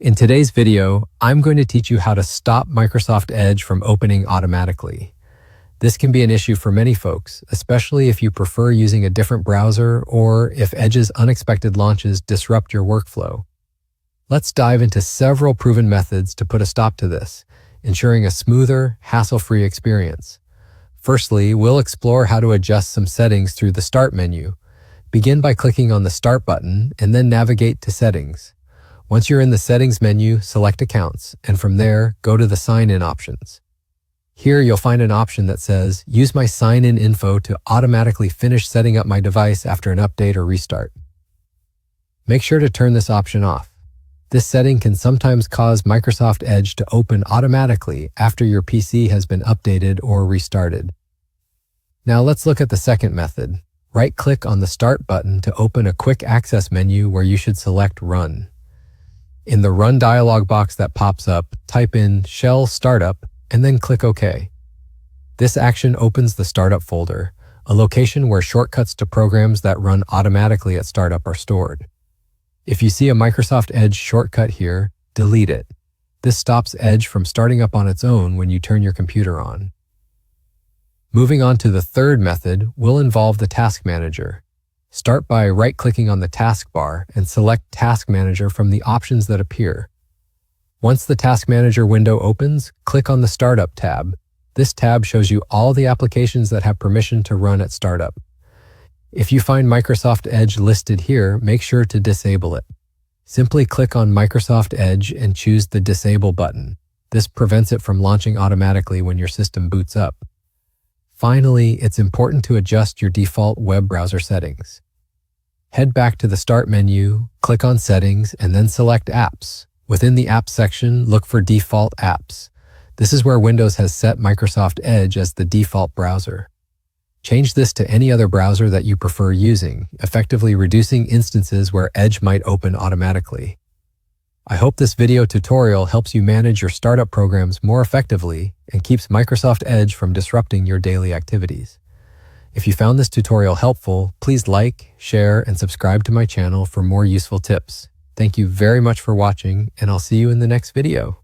In today's video, I'm going to teach you how to stop Microsoft Edge from opening automatically. This can be an issue for many folks, especially if you prefer using a different browser or if Edge's unexpected launches disrupt your workflow. Let's dive into several proven methods to put a stop to this, ensuring a smoother, hassle-free experience. Firstly, we'll explore how to adjust some settings through the Start menu. Begin by clicking on the Start button and then navigate to Settings. Once you're in the Settings menu, select Accounts, and from there, go to the Sign-in options. Here you'll find an option that says, Use my sign-in info to automatically finish setting up my device after an update or restart. Make sure to turn this option off. This setting can sometimes cause Microsoft Edge to open automatically after your PC has been updated or restarted. Now let's look at the second method. Right-click on the Start button to open a quick access menu where you should select Run. In the Run dialog box that pops up, type in Shell Startup and then click OK. This action opens the Startup folder, a location where shortcuts to programs that run automatically at startup are stored. If you see a Microsoft Edge shortcut here, delete it. This stops Edge from starting up on its own when you turn your computer on. Moving on to the third method will involve the Task Manager. Start by right-clicking on the taskbar and select Task Manager from the options that appear. Once the Task Manager window opens, click on the Startup tab. This tab shows you all the applications that have permission to run at startup. If you find Microsoft Edge listed here, make sure to disable it. Simply click on Microsoft Edge and choose the Disable button. This prevents it from launching automatically when your system boots up. Finally, it's important to adjust your default web browser settings. Head back to the Start menu, click on Settings, and then select Apps. Within the Apps section, look for Default Apps. This is where Windows has set Microsoft Edge as the default browser. Change this to any other browser that you prefer using, effectively reducing instances where Edge might open automatically. I hope this video tutorial helps you manage your startup programs more effectively and keeps Microsoft Edge from disrupting your daily activities. If you found this tutorial helpful, please like, share, and subscribe to my channel for more useful tips. Thank you very much for watching, and I'll see you in the next video.